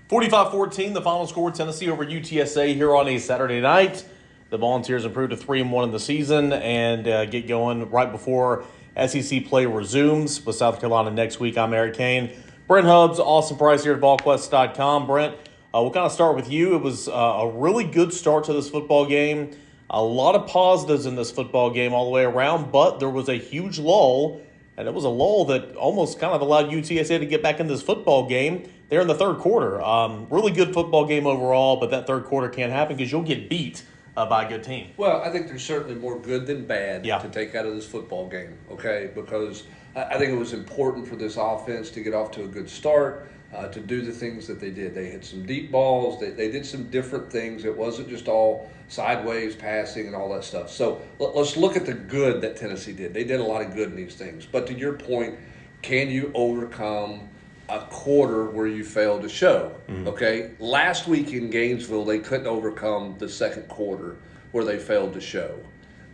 45-14, the final score, Tennessee over UTSA here on a Saturday night. The Volunteers improved to 3-1 in the season and get going right before SEC play resumes with South Carolina next week. I'm Eric Kane. Brent Hubbs, Austin Price here at Volquest.com. Brent, we'll kind of start with you. It was a really good start to this football game. A lot of positives in this football game all the way around, but there was a huge lull, and it was a lull that almost kind of allowed UTSA to get back in this football game there in the third quarter. Really good football game overall, but that third quarter can't happen because you'll get beat by a good team. Well, I think there's certainly more good than bad to take out of this football game, okay? Because I think it was important for this offense to get off to a good start, to do the things that they did. They hit some deep balls. They did some different things. It wasn't just all sideways passing and all that stuff. So let's look at the good that Tennessee did. They did a lot of good in these things. But to your point, can you overcome a quarter where you failed to show? Okay? Last week in Gainesville, they couldn't overcome the second quarter where they failed to show.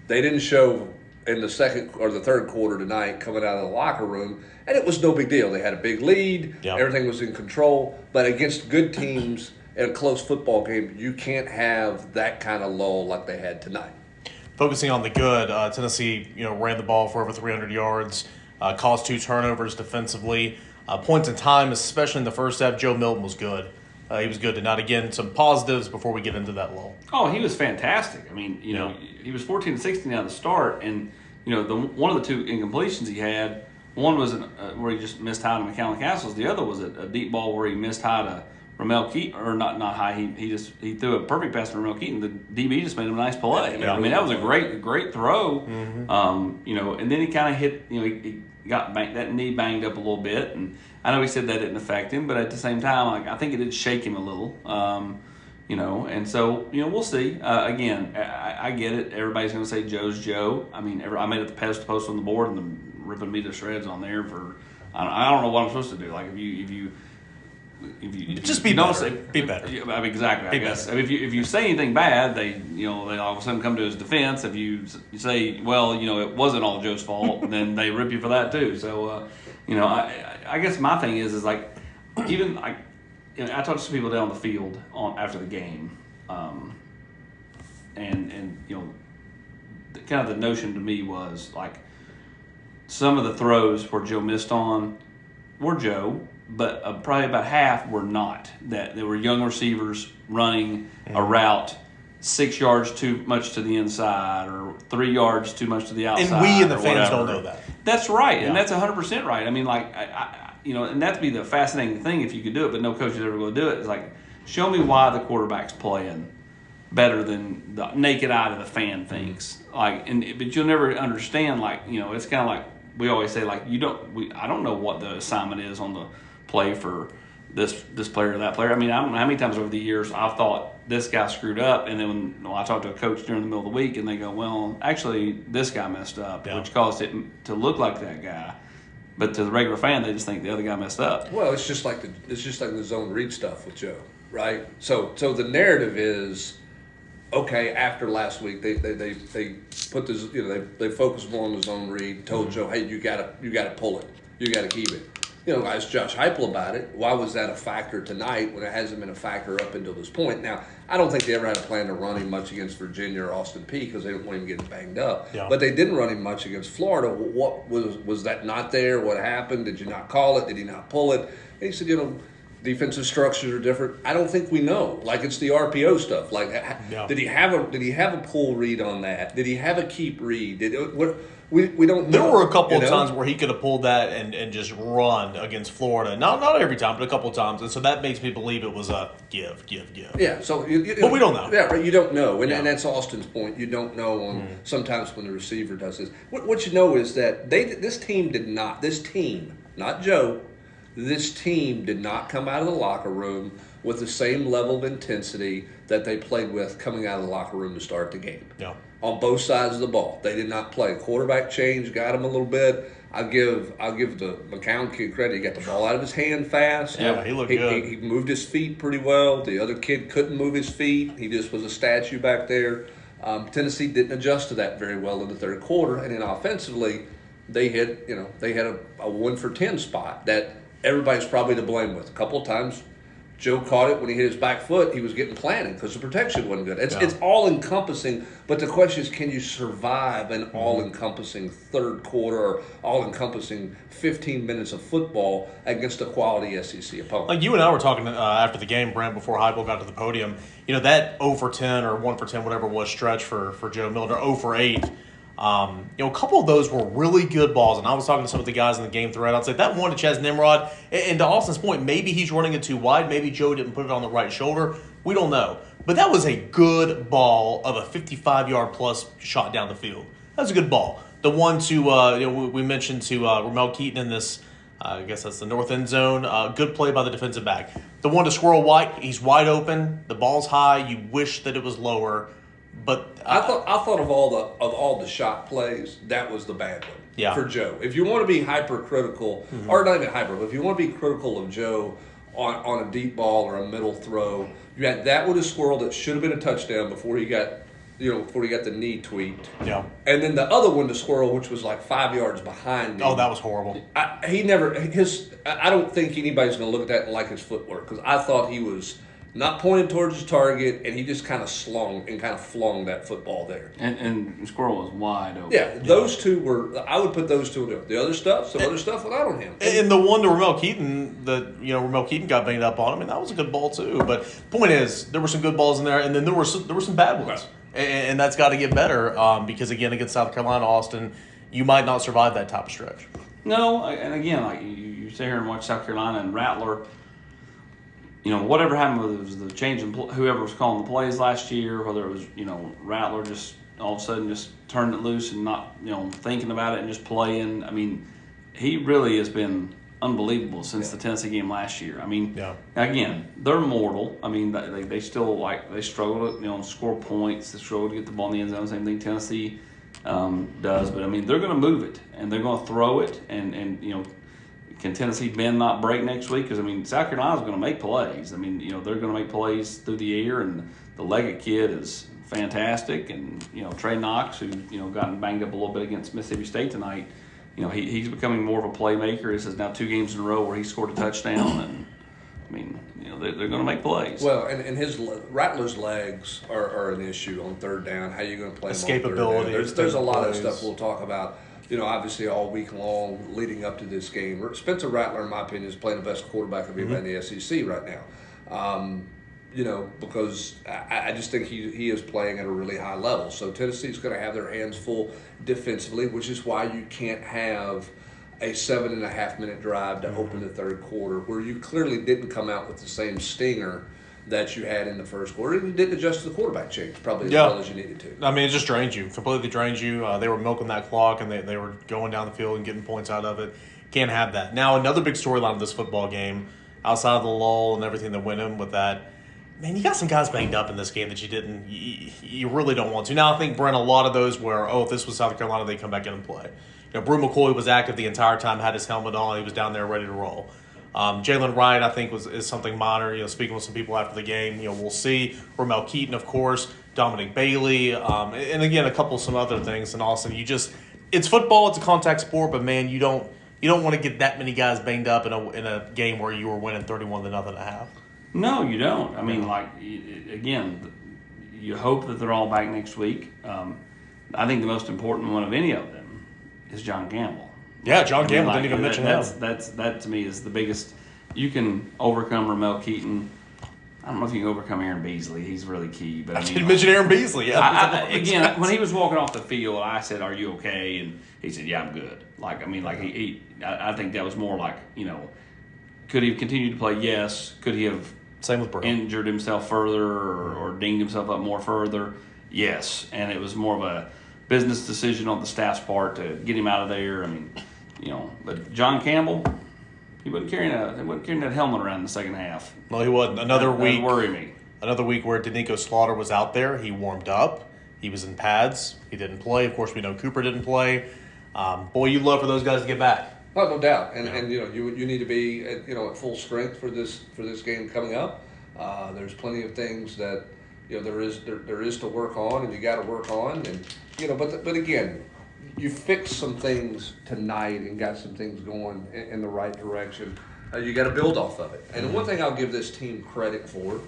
They didn't show in the second or the third quarter tonight coming out of the locker room, and it was no big deal. They had a big lead. Yep. Everything was in control. But against good teams in a close football game, you can't have that kind of lull like they had tonight. Focusing on the good, Tennessee, ran the ball for over 300 yards, caused 2 turnovers defensively. Points in time, especially in the first half, Joe Milton was good. He was good tonight. Again, some positives before we get into that lull. Oh, he was fantastic. I mean, he was 14-16 out of the start, and one of the 2 incompletions he had, one was where he just missed high to McAllen Castles. The other was a deep ball where he missed high to Ramel Keaton, or not high. He threw a perfect pass to Ramel Keaton. The DB just made him a nice play. Yeah, I mean, that was a great throw. And then he kind of hit. He got that knee banged up a little bit, and I know he said that didn't affect him, but at the same time, I think it did shake him a little. And so we'll see. Again, I get it. Everybody's going to say Joe's Joe. I mean, I made it the post on the board and the ripping me to shreds on there for. I don't know what I'm supposed to do. Like if you just be better. Be better. I mean, exactly. I guess. I mean, if you say anything bad, they all of a sudden come to his defense. If you say, well, it wasn't all Joe's fault, then they rip you for that too. So, I guess my thing is like, even like, I talked to some people down the field after the game, and kind of the notion to me was like, some of the throws where Joe missed on were Joe. But probably about half were not. That there were young receivers running a route 6 yards too much to the inside or 3 yards too much to the outside. And we and the fans don't know that. That's right, and that's 100% right. I mean, like, and that'd be the fascinating thing if you could do it, but no coach is ever going to do it. It's like, show me why the quarterback's playing better than the naked eye to the fan thinks. But you'll never understand. Like, it's kind of like we always say, like, I don't know what the assignment is on the play for this player or that player. I mean, I don't know how many times over the years I've thought this guy screwed up, and then when I talk to a coach during the middle of the week, and they go, well, actually, this guy messed up, which caused it to look like that guy. But to the regular fan, they just think the other guy messed up. Well, it's just like the zone read stuff with Joe, right? So the narrative is, okay, after last week, they put this, they focused more on the zone read, told Joe, hey, you gotta pull it, you gotta keep it. Asked Josh Heupel about it. Why was that a factor tonight when it hasn't been a factor up until this point? Now, I don't think they ever had a plan to run him much against Virginia or Austin Peay because they didn't want him getting banged up. Yeah. But they didn't run him much against Florida. What was that not there? What happened? Did you not call it? Did he not pull it? And he said, defensive structures are different. I don't think we know. Like, it's the RPO stuff. Like, did he have a pull read on that? Did he have a keep read? We don't know. There were a couple of times where he could have pulled that and just run against Florida. Not every time, but a couple of times. And so that makes me believe it was a give. Yeah, so but we don't know. Yeah, right, you don't know. And that's Austin's point. You don't know sometimes when the receiver does this. What you know is that this team, not Joe, this team did not come out of the locker room with the same level of intensity that they played with coming out of the locker room to start the game. Yeah. On both sides of the ball. They did not play. Quarterback change got him a little bit. I'll give the McCown kid credit. He got the ball out of his hand fast. Yeah, he looked good. He moved his feet pretty well. The other kid couldn't move his feet. He just was a statue back there. Tennessee didn't adjust to that very well in the third quarter. And then offensively, they had a 1 for 10 spot that everybody's probably to blame with. A couple of times Joe caught it when he hit his back foot. He was getting planted because the protection wasn't good. It's all encompassing. But the question is, can you survive an all encompassing third quarter or all encompassing 15 minutes of football against a quality SEC opponent? Like you and I were talking after the game, Brent, before Heupel got to the podium. That 0 for 10 or 1 for 10, whatever it was, stretch for Joe Milton, or 0 for 8. A couple of those were really good balls, and I was talking to some of the guys in the game thread. I'd say that one to Chaz Nimrod, and to Austin's point, maybe he's running it too wide. Maybe Joe didn't put it on the right shoulder. We don't know. But that was a good ball of a 55-yard-plus shot down the field. That was a good ball. The one to, we mentioned to Ramel Keaton in this, I guess that's the north end zone. Good play by the defensive back. The one to Squirrel White, he's wide open. The ball's high. You wish that it was lower. But I thought of all the shot plays, that was the bad one for Joe. If you want to be hypercritical, or not even hyper, but if you want to be critical of Joe on a deep ball or a middle throw, you had that with a squirrel that should have been a touchdown before he got the knee tweaked. Yeah. And then the other one to Squirrel, which was like 5 yards behind him. Oh, that was horrible. I don't think anybody's going to look at that and like his footwork, because I thought he was not pointed towards his target, and he just kind of flung that football there. And Squirrel was wide open. Yeah, those two were. I would put those two in. The other stuff, other stuff without on him. And the one to Ramel Keaton, Ramel Keaton got banged up on. I mean, that was a good ball too. But point is, there were some good balls in there, and then there were some bad ones, right. And that's got to get better because again, against South Carolina, Austin, you might not survive that type of stretch. No, and again, like you sit here and watch South Carolina and Rattler. Whatever happened was the change in whoever was calling the plays last year, whether it was, Rattler just all of a sudden just turned it loose and not, thinking about it and just playing. I mean, he really has been unbelievable since the Tennessee game last year. I mean, again, they're mortal. I mean, they still, they struggle to, score points. They struggle to get the ball in the end zone. Same thing Tennessee does. But, I mean, they're going to move it, and they're going to throw it, and can Tennessee bend not break next week? Because, I mean, South Carolina's going to make plays. I mean, they're going to make plays through the air, and the Leggett kid is fantastic. And, Trey Knox, who, gotten banged up a little bit against Mississippi State tonight, he's becoming more of a playmaker. This is now 2 games in a row where he scored a touchdown. And, I mean, they're going to make plays. Well, and his Rattler's legs are an issue on third down. How are you going to play him on third down? There's a lot of stuff we'll talk about. Obviously all week long leading up to this game. Spencer Rattler, in my opinion, is playing the best quarterback of anybody in the SEC right now. Because I just think he is playing at a really high level. So Tennessee's going to have their hands full defensively, which is why you can't have a 7.5-minute drive to open the third quarter where you clearly didn't come out with the same stinger that you had in the first quarter. You didn't adjust to the quarterback change probably as well as you needed to. I mean, it just drained you, completely drained you. They were milking that clock, and they were going down the field and getting points out of it. Can't have that. Now, another big storyline of this football game, outside of the lull and everything that went in with that, man, you got some guys banged up in this game that you really don't want to. Now, I think, Brent, a lot of those were, if this was South Carolina, they'd come back in and play. Brew McCoy was active the entire time, had his helmet on. He was down there ready to roll. Jalen Wright, I think, is something minor. Speaking with some people after the game, we'll see. Ramel Keaton, of course, Dominic Bailey, and again, a couple of some other things. And Austin, it's football, it's a contact sport, but man, you don't want to get that many guys banged up in a game where you were winning 31-0 at half. No, you don't. I mean, again, you hope that they're all back next week. I think the most important one of any of them is John Campbell. Yeah, John Campbell didn't even mention him. That to me is the biggest. You can overcome Ramel Keaton. I don't know if you can overcome Aaron Beasley. He's really key. But I didn't mention Aaron Beasley. Yeah. Again, when he was walking off the field, I said, "Are you okay?" And he said, "Yeah, I'm good." I think that was more like, could he have continued to play? Yes. Could he have same with Burrow. Injured himself further or dinged himself up more further? Yes. And it was more of a business decision on the staff's part to get him out of there. I mean, but John Campbell, he wasn't carrying that helmet around in the second half. No, he wasn't. Another week. That worried me. Another week where Danico Slaughter was out there. He warmed up. He was in pads. He didn't play. Of course, we know Cooper didn't play. Boy, you'd love for those guys to get back. No doubt. And you need to be at full strength for this game coming up. There's plenty of things that there is to work on, and you got to work on, and but again, you fixed some things tonight and got some things going in the right direction. you got to build off of it. And one thing I'll give this team credit for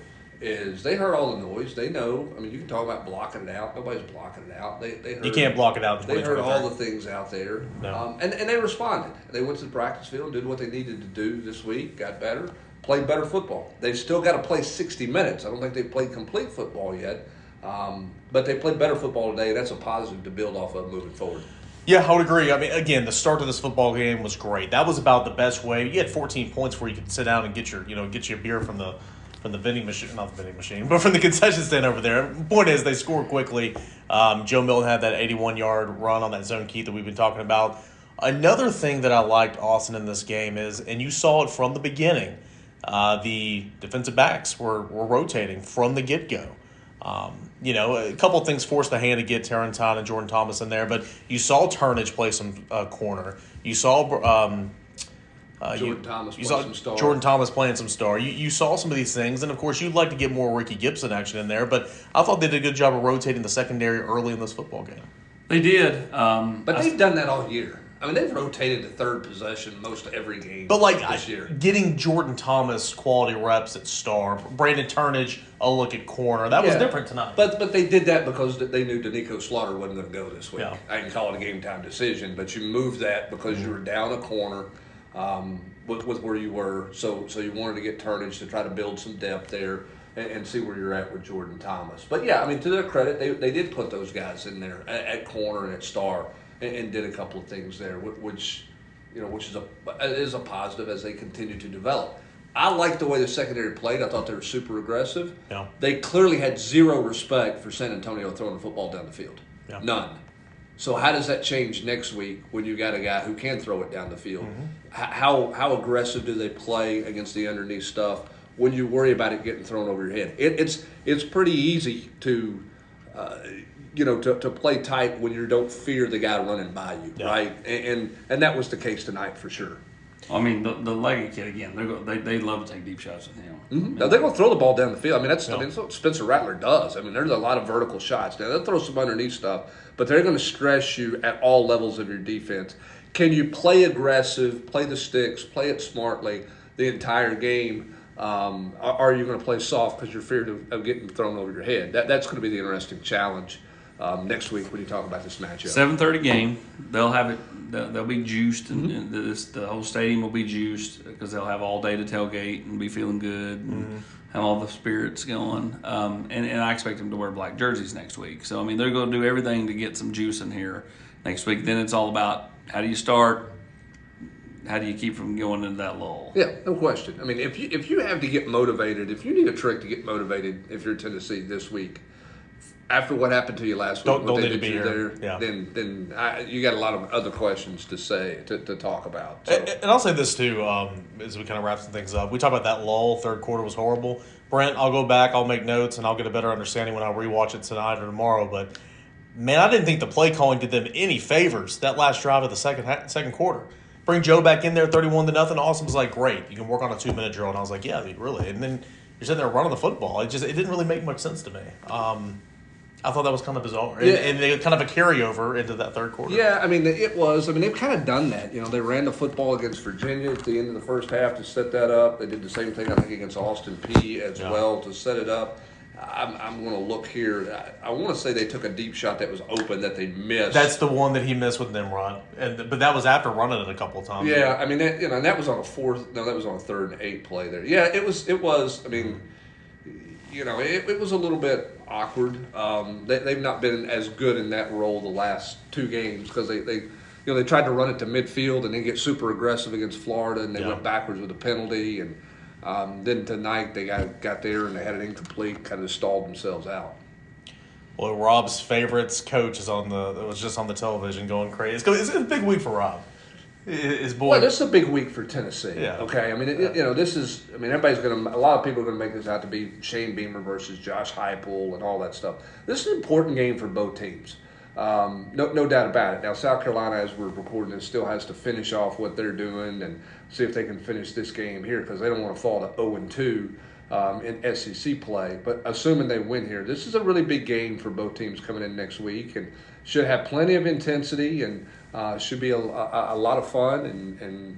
is they heard all the noise. They know. I mean, you can talk about blocking it out. Nobody's blocking it out. They heard, you can't block it out. They heard all the things out there, No. and they responded. They went to the practice field, did what they needed to do this week, got better, played better football. They've still got to play 60 minutes. I don't think they've played complete football yet, but they played better football today. That's a positive to build off of moving forward. Yeah, I would agree. I mean, again, the start of this football game was great. That was about the best way. You had 14 points where you could sit down and get your beer from the vending machine, not the vending machine, but from the concession stand over there. Point is, they scored quickly. Joe Milton had that 81-yard run on that zone key that we've been talking about. Another thing that I liked, Austin, in this game is, and you saw it from the beginning, the defensive backs were rotating from the get-go. A couple of things forced the hand to get Tarrantine and Jordan Thomas in there, but you saw Turnage play some corner. You saw Jordan Thomas playing some star. You saw some of these things, and of course, you'd like to get more Ricky Gibson action in there, but I thought they did a good job of rotating the secondary early in this football game. They did. But they've done that all year. I mean, they've rotated to third possession most every game this year. Getting Jordan Thomas quality reps at star, Brandon Turnage a look at corner, that was different tonight. But they did that because they knew Danico Slaughter wasn't going to go this week. Yeah. I can call it a game-time decision, but you moved that because you were down a corner with where you were. So you wanted to get Turnage to try to build some depth there and see where you're at with Jordan Thomas. But, yeah, I mean, to their credit, they did put those guys in there at corner and at star. And did a couple of things there, which is a positive as they continue to develop. I liked the way the secondary played. I thought they were super aggressive. Yeah. They clearly had zero respect for San Antonio throwing the football down the field. Yeah. None. So how does that change next week when you got a guy who can throw it down the field? Mm-hmm. How aggressive do they play against the underneath stuff when you worry about it getting thrown over your head? It's pretty easy to to play tight when you don't fear the guy running by you, right? And that was the case tonight for sure. I mean, the leggy kid again. They love to take deep shots with him. Mm-hmm. Now, they're going to throw the ball down the field. I mean, that's what Spencer Rattler does. I mean, there's a lot of vertical shots. Now they'll throw some underneath stuff, but they're going to stress you at all levels of your defense. Can you play aggressive, play the sticks, play it smartly the entire game? Are you going to play soft because you're feared of getting thrown over your head? That's going to be the interesting challenge. Next week when you talk about this matchup. 7:30 game. They'll have it. They'll be juiced, and the whole stadium will be juiced because they'll have all day to tailgate and be feeling good and have all the spirits going. And I expect them to wear black jerseys next week. So I mean, they're going to do everything to get some juice in here next week. Then it's all about how do you start. How do you keep from going into that lull? Yeah, no question. I mean, if you have to get motivated, if you need a trick to get motivated, if you're Tennessee this week. After what happened to you last week, don't need to be here. Then you got a lot of other questions to talk about. So. And I'll say this too, as we kind of wrap some things up. We talk about that lull. Third quarter was horrible. Brent, I'll go back. I'll make notes, and I'll get a better understanding when I rewatch it tonight or tomorrow. But man, I didn't think the play calling did them any favors that last drive of the second quarter. Bring Joe back in there, 31-0. Austin was like, "Great, you can work on a 2-minute drill." And I was like, "Yeah, really." And then you're sitting there running the football. It didn't really make much sense to me. I thought that was kind of bizarre. Yeah. And they kind of a carryover into that third quarter. Yeah, I mean, it was. I mean, they've kind of done that. They ran the football against Virginia at the end of the first half to set that up. They did the same thing, I think, against Austin Peay as well to set it up. I'm going to look here. I want to say they took a deep shot that was open that they missed. That's the one that he missed with Nimrod, but that was after running it a couple of times. Yeah, I mean, and that was on a fourth. No, that was on a 3rd and 8 play there. Yeah, it was. I mean, it was a little bit awkward. They've not been as good in that role the last 2 games because they tried to run it to midfield and then get super aggressive against Florida and they went backwards with a penalty and then tonight they got there and they had it incomplete, kind of stalled themselves out. Well, Rob's favorites coach was just on the television going crazy. It's a big week for Rob. His boy. Well, this is a big week for Tennessee. Yeah. Okay. I mean, this is. I mean, everybody's going to. A lot of people are going to make this out to be Shane Beamer versus Josh Heupel and all that stuff. This is an important game for both teams. No doubt about it. Now, South Carolina, as we're recording this, still has to finish off what they're doing and see if they can finish this game here because they don't want to fall to 0-2 in SEC play. But assuming they win here, this is a really big game for both teams coming in next week and should have plenty of intensity and should be a lot of fun and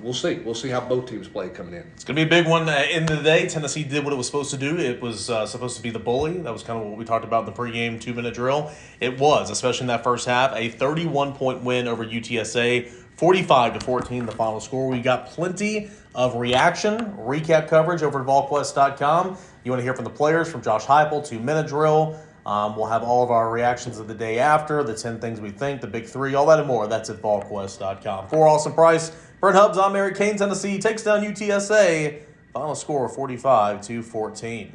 we'll see. We'll see how both teams play coming in. It's going to be a big one. End of the day, Tennessee did what it was supposed to do. It was supposed to be the bully. That was kind of what we talked about in the pregame 2-minute drill. It was, especially in that first half, a 31-point win over UTSA, 45-14 the final score. We got plenty of reaction, recap coverage over at Volquest.com. You want to hear from the players, from Josh Heupel, 2-minute drill. We'll have all of our reactions of the day after, the 10 things we think, the big three, all that and more. That's at Volquest.com. For Austin Price, Brent Hubbs, I'm Eric Kane. Tennessee takes down UTSA. Final score 45-14.